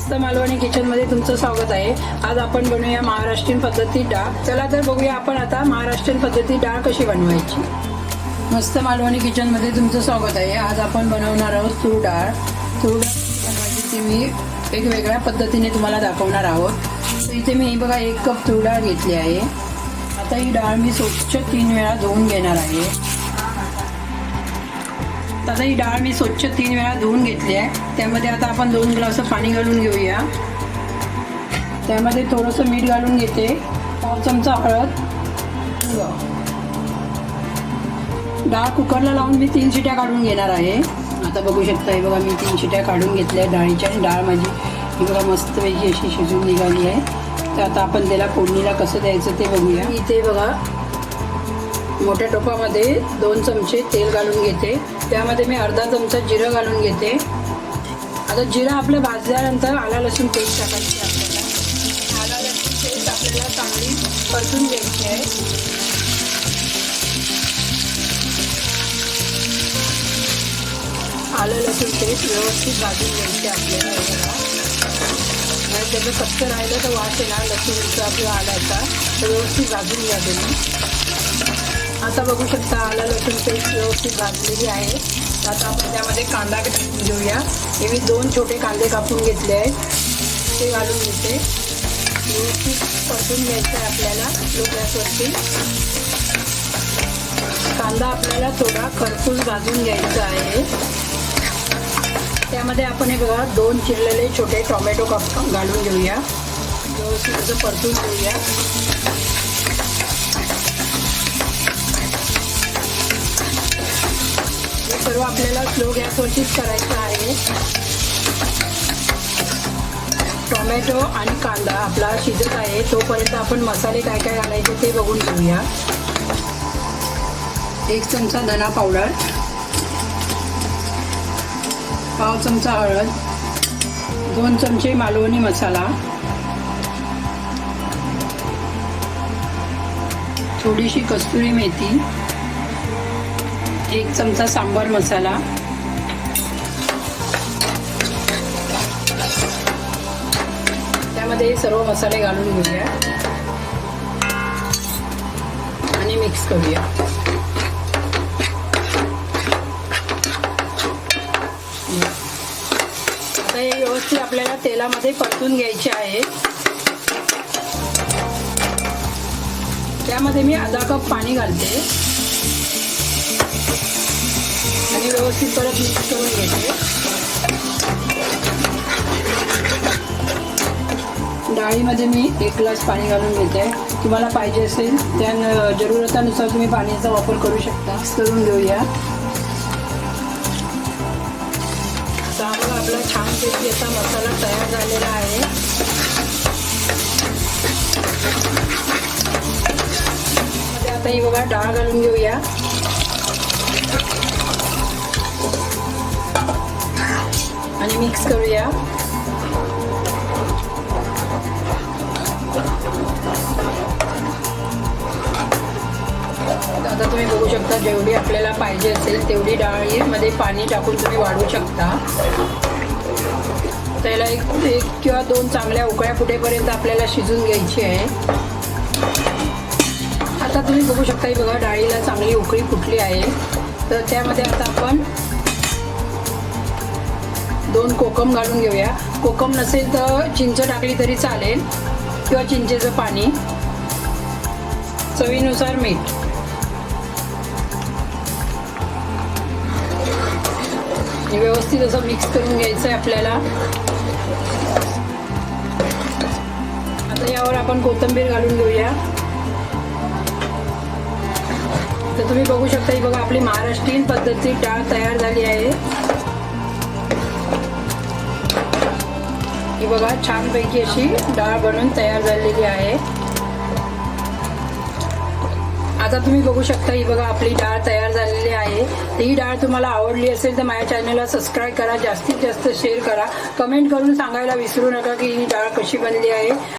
मस्त मालवणी किचन मध्ये तुमचं स्वागत आहे। आज आपण बनवूया महाराष्ट्रीयन पद्धती डाळ। चला तर बघूया आपण आता महाराष्ट्रीयन पद्धती डाळ कशी बनवायची। मस्त मालवणी किचन मध्ये तुमचं स्वागत आहे। आज आपण बनवणार आहोत तूर डाळ। तूर डाळ बनवायची ती मी वेगवेगळ्या पद्धतीने तुम्हाला दाखवणार आहोत। तर इथे मी बघा 1 कप तूर डाळ घेतली आहे। आता ही डाळ मी स्वच्छ 3 वेळा धुवून घेणार आहे। आता ही डाळ मी स्वच्छ 3 वेळा धुवून घेतली आहे। त्यामध्ये आता आपण 2 ग्लास पाणी घालून घेऊया। त्यामध्ये थोडंसं मीठ घालून घेते, 1 चमचा हळद। डाळ कुकरला लावून मी 3 शिट्या काढून घेणार आहे। आता बघू शकता हे बघा मी 3 शिट्या काढून घेतल्या डाळीच्या आणि डाळ माझी ही बघा मस्तपैकी अशी शिजून निघाली आहे। तर आता आपण त्याला फोडणीला कसं द्यायचं ते बघूया। इथे बघा मोठ्या टोपामध्ये 2 चमचे तेल घालून घेते। त्यामध्ये मी अर्धा चमचा जिरं घालून घेते। आता जिरं आपलं भाजल्यानंतर आला लसूण पेस्ट टाकायची आपल्याला। आला लसूण पेस्ट आपल्याला चांगली परतून घ्यायची आहे। आलं लसूण पेस्ट व्यवस्थित भाजून घ्यायची आपल्याला। त्याचं कच्चं राहिलं तर वास येणार लसूणचा आपला आल्याचा, तर व्यवस्थित भाजून घ्या तुम्ही। आता बघू शकता आलं लसूण पेस्ट व्यवस्थित भाजलेली आहे। आता आपण त्यामध्ये कांदा टाकून घेऊया। हे मी 2 छोटे कांदे कापून घेतले आहेत, ते घालून घेते। व्यवस्थित परतून घ्यायचं आहे आपल्याला लो गॅसवरती। कांदा आपल्याला थोडा खरपूस भाजून घ्यायचा आहे। त्यामध्ये आपण हे बघा 2 चिरलेले छोटे टोमॅटो घालून घेऊया। व्यवस्थित असं परतून घेऊया। सर्व आपल्याला स्लो गॅसवरतीच करायचं आहे। टोमॅटो आणि कांदा आपला शिजत आहे तोपर्यंत आपण मसाले काय काय घालायचे ते बघून घेऊया। 1 चमचा धना पावडर, 1/2 चमचा हळद, 2 चमचे मालवणी मसाला, थोडीशी कस्तुरी मेथी, 1 चमचा सांबार मसाला, त्यामध्ये सर्व मसाले घालून घेऊया आणि मिक्स करूया। आता हे व्यवस्थित आपल्याला तेलामध्ये परतून घ्यायचे आहे। त्यामध्ये मी अर्धा कप पाणी घालते आणि व्यवस्थित परत मिक्स करून घेते। डाळीमध्ये मी 1 ग्लास पाणी घालून घेते। तुम्हाला पाहिजे असेल त्या जरूरतानुसार तुम्ही पाण्याचा वापर करू शकता। मिक्स करून घेऊया। आता आपला छानपैकी असा मसाला तयार झालेला आहे। आता ही बघा डाळ घालून घेऊया आणि मिक्स करूया। आता तुम्ही बघू शकता जेवढी आपल्याला पाहिजे असेल तेवढी डाळीमध्ये पाणी टाकून तुम्ही वाढवू शकता। त्याला एक किंवा 2 चांगल्या उकळ्या फुटेपर्यंत आपल्याला शिजून घ्यायची आहे। आता तुम्ही बघू शकता ही बघा डाळीला चांगली उकळी फुटली आहे। तर त्यामध्ये आता आपण 2 कोकम घालून घेऊया। कोकम नसेल तर चिंच टाकली तरी चालेल किंवा चिंचेचं पाणी, चवीनुसार मीठ। व्यवस्थित असं मिक्स करून घ्यायचं आहे आपल्याला। आता यावर आपण कोथिंबीर घालून घेऊया। तर तुम्ही बघू शकता ही बघा आपली महाराष्ट्रीयन पद्धती डाळ तयार झाली आहे। ही बघा छानपैकी अशी डाळ बनवून तयार झालेली आहे। आता तुम्ही बघू शकता ही बघा आपली डाळ तयार झालेली आहे। ही डाळ तुम्हाला आवडली असेल तर माझ्या चॅनलला सबस्क्राईब करा, जास्तीत जास्त शेअर करा, कमेंट करून सांगायला विसरू नका की ही डाळ कशी बनली आहे।